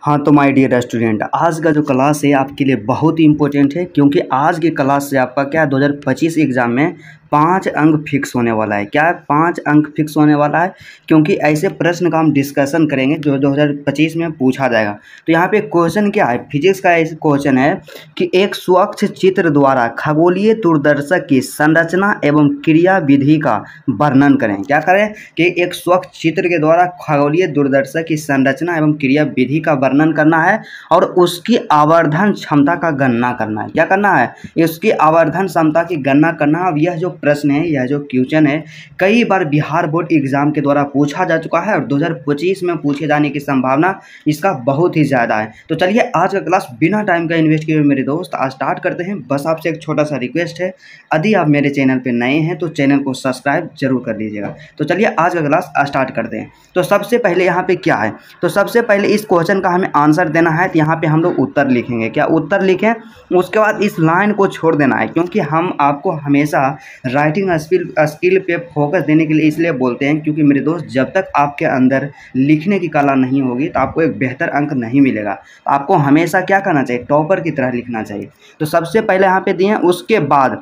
हाँ तो my dear student, आज का जो क्लास है आपके लिए बहुत ही इम्पोर्टेंट है, क्योंकि आज की क्लास से आपका क्या 2025 एग्ज़ाम में 5 अंक फिक्स होने वाला है। क्या है? 5 अंक फिक्स होने वाला है, क्योंकि ऐसे प्रश्न का हम डिस्कशन करेंगे जो 2025 में पूछा जाएगा। तो यहाँ पे क्वेश्चन क्या है, फिजिक्स का ऐसे क्वेश्चन है कि एक स्वच्छ चित्र द्वारा खगोलीय दूरदर्शक की संरचना एवं क्रिया विधि का वर्णन करें। क्या करें कि एक स्वच्छ चित्र के द्वारा खगोलीय दूरदर्शक की संरचना एवं क्रिया विधि का वर्णन करना है और उसकी आवर्धन क्षमता का गणना करना है। क्या करना है? इसकी आवर्धन क्षमता की गणना करना। अब यह जो प्रश्न है, यह जो क्वेश्चन है, कई बार बिहार बोर्ड एग्जाम के द्वारा पूछा जा चुका है और 2025 में पूछे जाने की संभावना इसका बहुत ही ज़्यादा है। तो चलिए आज का क्लास बिना टाइम का इन्वेस्ट किए मेरे दोस्त आज स्टार्ट करते हैं। बस आपसे एक छोटा सा रिक्वेस्ट है, यदि आप मेरे चैनल पर नए हैं तो चैनल को सब्सक्राइब जरूर कर लीजिएगा। तो चलिए आज का क्लास स्टार्ट करते हैं। तो सबसे पहले यहाँ पे क्या है, तो सबसे पहले इस क्वेश्चन का हमें आंसर देना है। तो यहाँ पे हम लोग उत्तर लिखेंगे। क्या उत्तर लिखें? उसके बाद इस लाइन को छोड़ देना है, क्योंकि हम आपको हमेशा राइटिंग स्किल पे फोकस देने के लिए इसलिए बोलते हैं, क्योंकि मेरे दोस्त जब तक आपके अंदर लिखने की कला नहीं होगी तो आपको एक बेहतर अंक नहीं मिलेगा। तो आपको हमेशा क्या करना चाहिए? टॉपर की तरह लिखना चाहिए। तो सबसे पहले यहाँ पे दिए, उसके बाद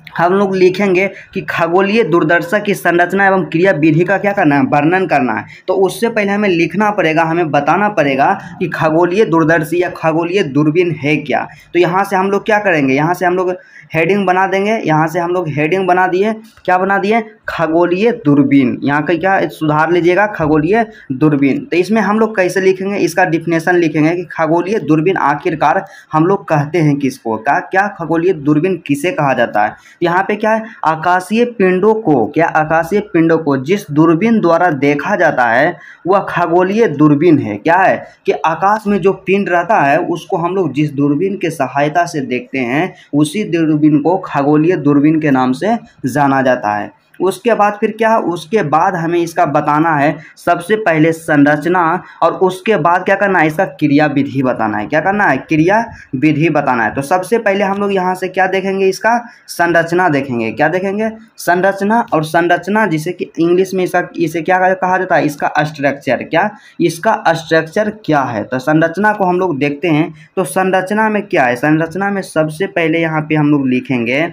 हम लोग लिखेंगे कि खगोलीय दूरदर्शक की संरचना एवं क्रिया विधि का क्या करना है? वर्णन करना है। तो उससे पहले हमें लिखना पड़ेगा, हमें बताना पड़ेगा कि खगोलीय दूरदर्शी या खगोलीय दूरबीन है क्या। तो यहाँ से हम लोग क्या करेंगे, यहाँ से हम लोग हेडिंग बना देंगे। यहाँ से हम लोग हेडिंग बना दिए, क्या बना दिए? खगोलीय दूरबीन। यहाँ का क्या सुधार लीजिएगा, खगोलीय दूरबीन। तो इसमें हम लोग कैसे लिखेंगे, इसका डिफिनेशन लिखेंगे कि खगोलीय दूरबीन आखिरकार हम लोग कहते हैं किसको, क्या खगोलीय दूरबीन किसे कहा जाता है। यहाँ पे क्या है? आकाशीय पिंडों को, क्या आकाशीय पिंडों को जिस दूरबीन द्वारा देखा जाता है वह खगोलीय दूरबीन है। क्या है कि आकाश में जो पिंड रहता है उसको हम लोग जिस दूरबीन के सहायता से देखते हैं उसी दूरबीन को खगोलीय दूरबीन के नाम से जाना जाता है। उसके बाद फिर क्या? उसके बाद हमें इसका बताना है सबसे पहले संरचना, और उसके बाद क्या करना है? इसका क्रिया विधि बताना है। क्या करना है? क्रिया विधि बताना है। तो सबसे पहले हम लोग यहाँ से क्या देखेंगे? इसका संरचना देखेंगे। क्या देखेंगे? संरचना। और संरचना जिसे कि इंग्लिश में इसे क्या कहा जाता है? इसका स्ट्रक्चर। क्या? इसका स्ट्रक्चर क्या है? तो संरचना को हम लोग देखते हैं। तो संरचना में क्या है? संरचना में सबसे पहले यहाँ पे हम लोग लिखेंगे,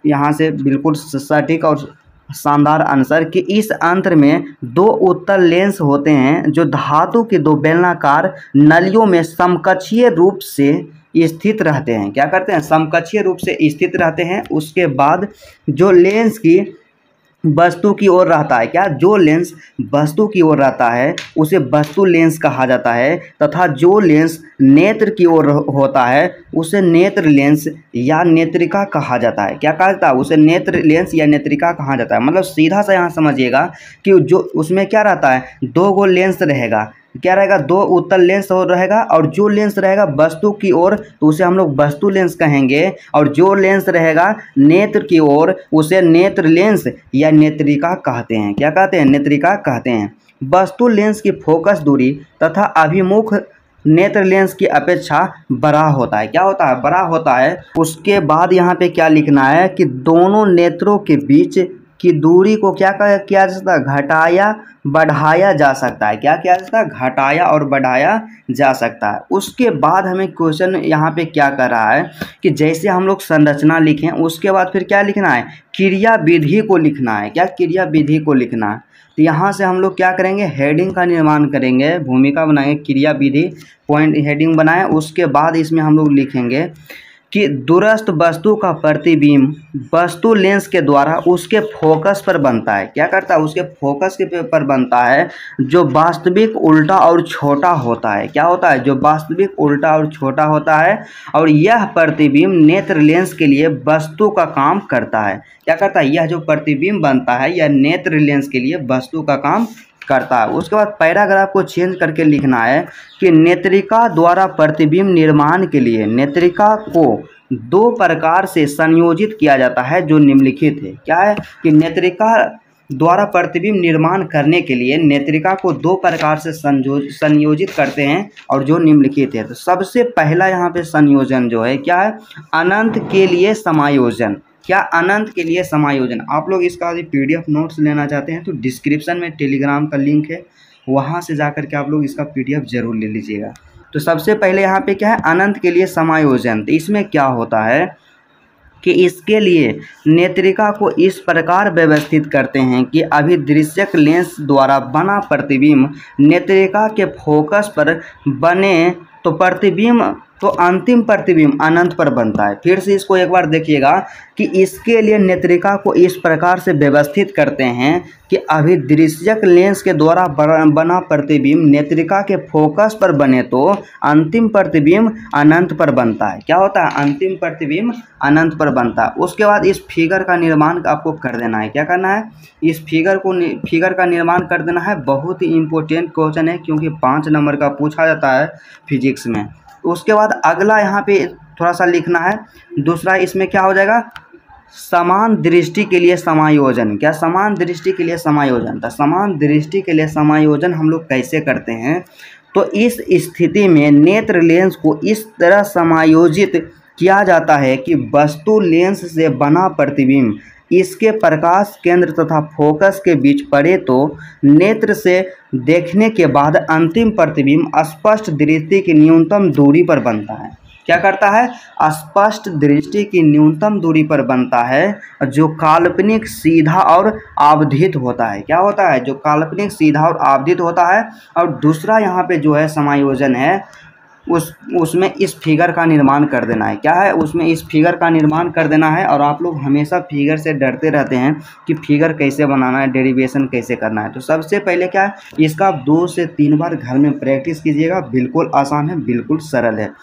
यहाँ से बिल्कुल सटीक और शानदार आंसर, कि इस अंतर में 2 उत्तल लेंस होते हैं जो धातु की 2 बेलनाकार नलियों में समकक्षीय रूप से स्थित रहते हैं। क्या करते हैं? समकक्षीय रूप से स्थित रहते हैं। उसके बाद जो लेंस की वस्तु की ओर रहता है, क्या? जो लेंस वस्तु की ओर रहता है उसे वस्तु लेंस कहा जाता है, तथा जो लेंस नेत्र की ओर होता है उसे नेत्र लेंस या नेत्रिका कहा जाता है। क्या कहा जाता है? उसे नेत्र लेंस या नेत्रिका कहा जाता है। मतलब सीधा सा यहाँ समझिएगा कि जो उसमें क्या रहता है, 2 गो लेंस रहेगा। क्या रहेगा? 2 उत्तल लेंस और रहेगा, और जो लेंस रहेगा वस्तु की ओर तो उसे हम लोग वस्तु लेंस कहेंगे, और जो लेंस रहेगा नेत्र की ओर उसे नेत्र लेंस या नेत्रिका कहते हैं। क्या कहते हैं? नेत्रिका कहते हैं। वस्तु लेंस की फोकस दूरी तथा अभिमुख नेत्र लेंस की अपेक्षा बड़ा होता है। क्या होता है? बड़ा होता है। उसके बाद यहाँ पे क्या लिखना है कि दोनों नेत्रों के बीच की दूरी को क्या किया जा सकता है? घटाया बढ़ाया जा सकता है। क्या किया जाता है? घटाया और बढ़ाया जा सकता है। उसके बाद हमें क्वेश्चन यहाँ पे क्या कर रहा है कि जैसे हम लोग संरचना लिखें उसके बाद फिर क्या लिखना है? क्रिया विधि को लिखना है। क्या? क्रिया विधि को लिखना है। तो यहाँ से हम लोग क्या करेंगे? हेडिंग का निर्माण करेंगे, भूमिका बनाएंगे, क्रिया विधि पॉइंट हेडिंग बनाएं। उसके बाद इसमें हम लोग लिखेंगे कि दूरस्थ वस्तु का प्रतिबिंब वस्तु लेंस के द्वारा उसके फोकस पर बनता है। क्या करता है? उसके फोकस के पर बनता है, जो वास्तविक उल्टा और छोटा होता है। क्या होता है? जो वास्तविक उल्टा और छोटा होता है, और यह प्रतिबिंब नेत्र लेंस के लिए वस्तु का काम करता है। क्या करता है? यह जो प्रतिबिंब बनता है यह नेत्र लेंस के लिए वस्तु का काम करता है। उसके बाद पैराग्राफ को चेंज करके लिखना है कि नेत्रिका द्वारा प्रतिबिंब निर्माण के लिए नेत्रिका को 2 प्रकार से संयोजित किया जाता है जो निम्नलिखित है। क्या है? कि नेत्रिका द्वारा प्रतिबिंब निर्माण करने के लिए नेत्रिका को 2 प्रकार से संयोजित करते हैं और जो निम्नलिखित है। तो सबसे पहला यहाँ पे संयोजन जो है क्या है? अनंत के लिए समायोजन। क्या? अनंत के लिए समायोजन। आप लोग इसका यदि PDF नोट्स लेना चाहते हैं तो डिस्क्रिप्शन में टेलीग्राम का लिंक है, वहाँ से जा कर के आप लोग इसका PDF ज़रूर ले लीजिएगा। तो सबसे पहले यहाँ पे क्या है, अनंत के लिए समायोजन। तो इसमें क्या होता है कि इसके लिए नेत्रिका को इस प्रकार व्यवस्थित करते हैं कि अभिदृश्यक लेंस द्वारा बना प्रतिबिंब नेत्रिका के फोकस पर बने तो प्रतिबिंब तो अंतिम प्रतिबिंब अनंत पर बनता है। फिर से इसको एक बार देखिएगा कि इसके लिए नेत्रिका को इस प्रकार से व्यवस्थित करते हैं कि अभिदृश्यक लेंस के द्वारा बना प्रतिबिंब नेत्रिका के फोकस पर बने तो अंतिम प्रतिबिंब अनंत पर बनता है। क्या होता है, अंतिम प्रतिबिंब अनंत पर बनता है। उसके बाद इस फिगर का निर्माण आपको कर देना है। क्या करना है, इस फिगर का निर्माण कर देना है। बहुत ही इंपॉर्टेंट क्वेश्चन है क्योंकि 5 नंबर का पूछा जाता है फिजिक्स में। उसके बाद अगला यहाँ पे थोड़ा सा लिखना है। दूसरा इसमें क्या हो जाएगा, समान दृष्टि के लिए समायोजन। क्या, समान दृष्टि के लिए समायोजन। तो समान दृष्टि के लिए समायोजन हम लोग कैसे करते हैं, तो इस स्थिति में नेत्र लेंस को इस तरह समायोजित किया जाता है कि वस्तु लेंस से बना प्रतिबिंब इसके प्रकाश केंद्र तथा फोकस के बीच पड़े तो नेत्र से देखने के बाद अंतिम प्रतिबिंब स्पष्ट दृष्टि की न्यूनतम दूरी पर बनता है। क्या करता है, स्पष्ट दृष्टि की न्यूनतम दूरी पर बनता है, जो काल्पनिक सीधा और आवधित होता है। क्या होता है, जो काल्पनिक सीधा और आवधित होता है। और दूसरा यहाँ पे जो है समायोजन है, उसमें इस फिगर का निर्माण कर देना है। क्या है, उसमें इस फिगर का निर्माण कर देना है। और आप लोग हमेशा फिगर से डरते रहते हैं कि फिगर कैसे बनाना है, डेरिवेशन कैसे करना है। तो सबसे पहले क्या है, इसका 2 से 3 बार घर में प्रैक्टिस कीजिएगा। बिल्कुल आसान है, बिल्कुल सरल है।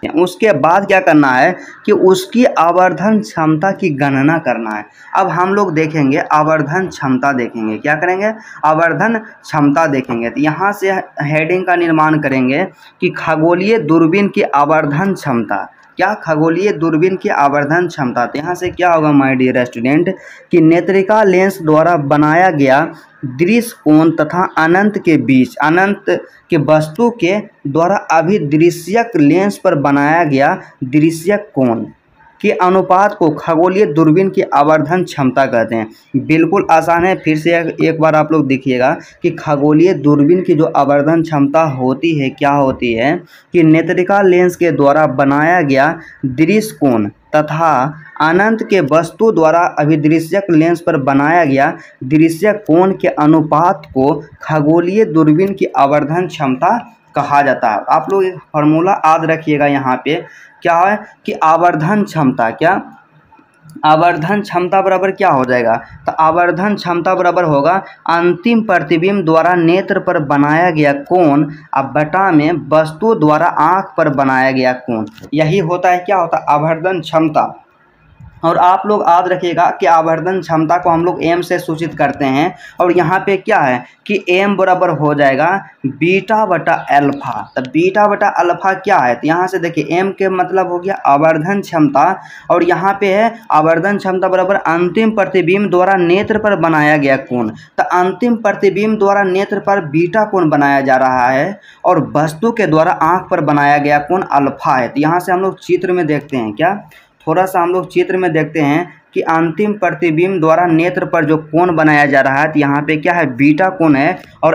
उसके बाद क्या करना है कि उसकी आवर्धन क्षमता की गणना करना है। अब हम लोग देखेंगे आवर्धन क्षमता, देखेंगे क्या करेंगे, आवर्धन क्षमता देखेंगे। तो यहाँ से हेडिंग का निर्माण करेंगे कि खगोलीय दूरबीन की आवर्धन क्षमता। क्या, खगोलीय दूरबीन की आवर्धन क्षमता। तो यहाँ से क्या होगा माय डियर स्टूडेंट कि नेत्रिका लेंस द्वारा बनाया गया दृश्य कोण तथा अनंत के बीच, अनंत के वस्तु के द्वारा अभिदृश्यक लेंस पर बनाया गया दृश्यक कोण के अनुपात को खगोलीय दूरबीन की आवर्धन क्षमता कहते हैं। बिल्कुल आसान है। फिर से एक बार आप लोग देखिएगा कि खगोलीय दूरबीन की जो आवर्धन क्षमता होती है, क्या होती है कि नेत्रिका लेंस के द्वारा बनाया गया दृश्य कोण तथा अनंत के वस्तु द्वारा अभिदृश्यक लेंस पर बनाया गया दृश्यक कोण के अनुपात को खगोलीय दूरबीन की आवर्धन क्षमता कहा जाता है। आप लोग एक फार्मूला याद रखिएगा। यहाँ पे क्या है कि आवर्धन क्षमता, क्या, आवर्धन क्षमता बराबर क्या हो जाएगा, तो आवर्धन क्षमता बराबर होगा अंतिम प्रतिबिंब द्वारा नेत्र पर बनाया गया कोण अब बटा में वस्तु द्वारा आंख पर बनाया गया कोण। यही होता है, क्या होता है, आवर्धन क्षमता। और आप लोग याद रखिएगा कि आवर्धन क्षमता को हम लोग m से सूचित करते हैं। और यहाँ पे क्या है कि m बराबर हो जाएगा बीटा बटा अल्फा। तो बीटा बटा अल्फा क्या है, तो यहाँ से देखिए m के मतलब हो गया आवर्धन क्षमता। और यहाँ पे है आवर्धन क्षमता बराबर अंतिम प्रतिबिंब द्वारा नेत्र पर बनाया गया कोण। तो अंतिम प्रतिबिंब द्वारा नेत्र पर बीटा कोण बनाया जा रहा है और वस्तु के द्वारा आँख पर बनाया गया कोण अल्फा है। तो यहाँ से हम लोग चित्र में देखते हैं, क्या, थोड़ा सा हम लोग चित्र में देखते हैं कि अंतिम प्रतिबिंब द्वारा नेत्र पर जो कोण बनाया जा रहा है, तो यहाँ पे क्या है, बीटा कोण है। और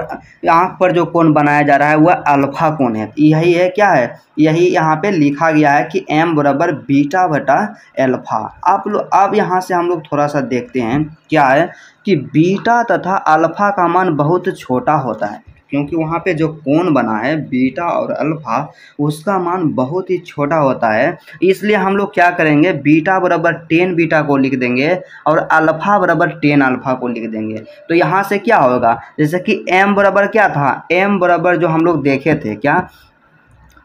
आँख पर जो कोण बनाया जा रहा है वह अल्फा कोण है। यही है, क्या है, यही यहाँ पे लिखा गया है कि m बराबर बीटा बटा अल्फा। आप लोग अब यहाँ से हम लोग थोड़ा सा देखते हैं, क्या है कि बीटा तथा अल्फा का मान बहुत छोटा होता है, क्योंकि वहाँ पे जो कोण बना है बीटा और अल्फा उसका मान बहुत ही छोटा होता है। इसलिए हम लोग क्या करेंगे, बीटा बराबर 10 बीटा को लिख देंगे और अल्फा बराबर 10 अल्फा को लिख देंगे। तो यहाँ से क्या होगा, जैसे कि m बराबर क्या था, m बराबर जो हम लोग देखे थे, क्या,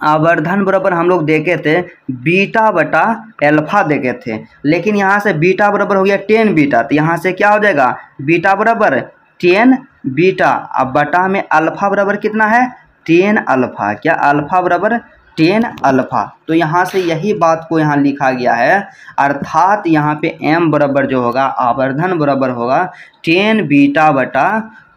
आवर्धन बराबर हम लोग देखे थे बीटा बटा अल्फा देखे थे। लेकिन यहाँ से बीटा बराबर हो गया 10 बीटा। तो यहाँ से क्या हो जाएगा, बीटा बराबर 10 बीटा अब बटा में अल्फा बराबर कितना है, 10 अल्फा। क्या, अल्फा बराबर 10 अल्फा। तो यहाँ से यही बात को यहाँ लिखा गया है। अर्थात यहाँ पे m बराबर जो होगा आवर्धन बराबर होगा 10 बीटा बटा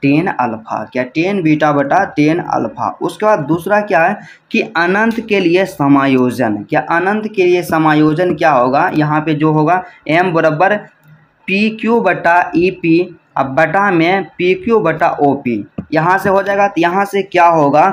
10 अल्फा। क्या, 10 बीटा बटा 10 अल्फा। उसके बाद दूसरा क्या है कि अनंत के लिए समायोजन। क्या, अनंत के लिए समायोजन क्या होगा, यहाँ पे जो होगा m बराबर पी क्यू बटा ई पी अब बटा में पी क्यू बटा ओ पी। यहाँ से हो जाएगा। तो यहाँ से क्या होगा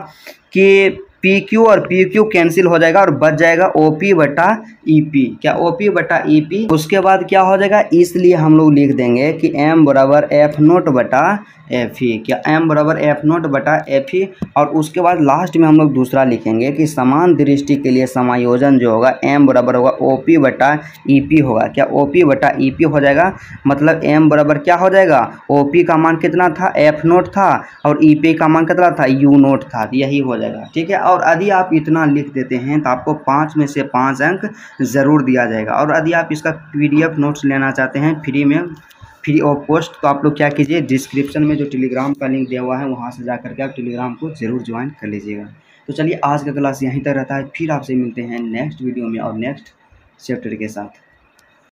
कि पी क्यू और पी क्यू कैंसिल हो जाएगा और बच जाएगा ओ पी बटा ई पी। क्या ओ पी बटा ई पी। उसके बाद क्या हो जाएगा, इसलिए हम लोग लिख देंगे कि एम बराबर एफ नोट बटा एफ ई। क्या एम बराबर एफ नोट बटा एफ ई। और उसके बाद लास्ट में हम लोग दूसरा लिखेंगे कि समान दृष्टि के लिए समायोजन जो होगा एम बराबर होगा ओ पी बटा ई पी होगा। क्या ओ पी बटा ई पी हो जाएगा। मतलब एम बराबर क्या हो जाएगा, ओ पी का मान कितना था, एफ नोट था, और ई पी का मान कितना था, यू नोट था। यही हो जाएगा, ठीक है। और यदि आप इतना लिख देते हैं तो आपको 5 में से 5 अंक ज़रूर दिया जाएगा। और यदि आप इसका PDF नोट्स लेना चाहते हैं फ्री में, फ्री ऑफ कॉस्ट, तो आप लोग क्या कीजिए, डिस्क्रिप्शन में जो टेलीग्राम का लिंक दिया हुआ है वहाँ से जा करके आप टेलीग्राम को ज़रूर ज्वाइन कर लीजिएगा। तो चलिए आज का क्लास यहीं तक रहता है, फिर आपसे मिलते हैं नेक्स्ट वीडियो में और नेक्स्ट चैप्टर के साथ।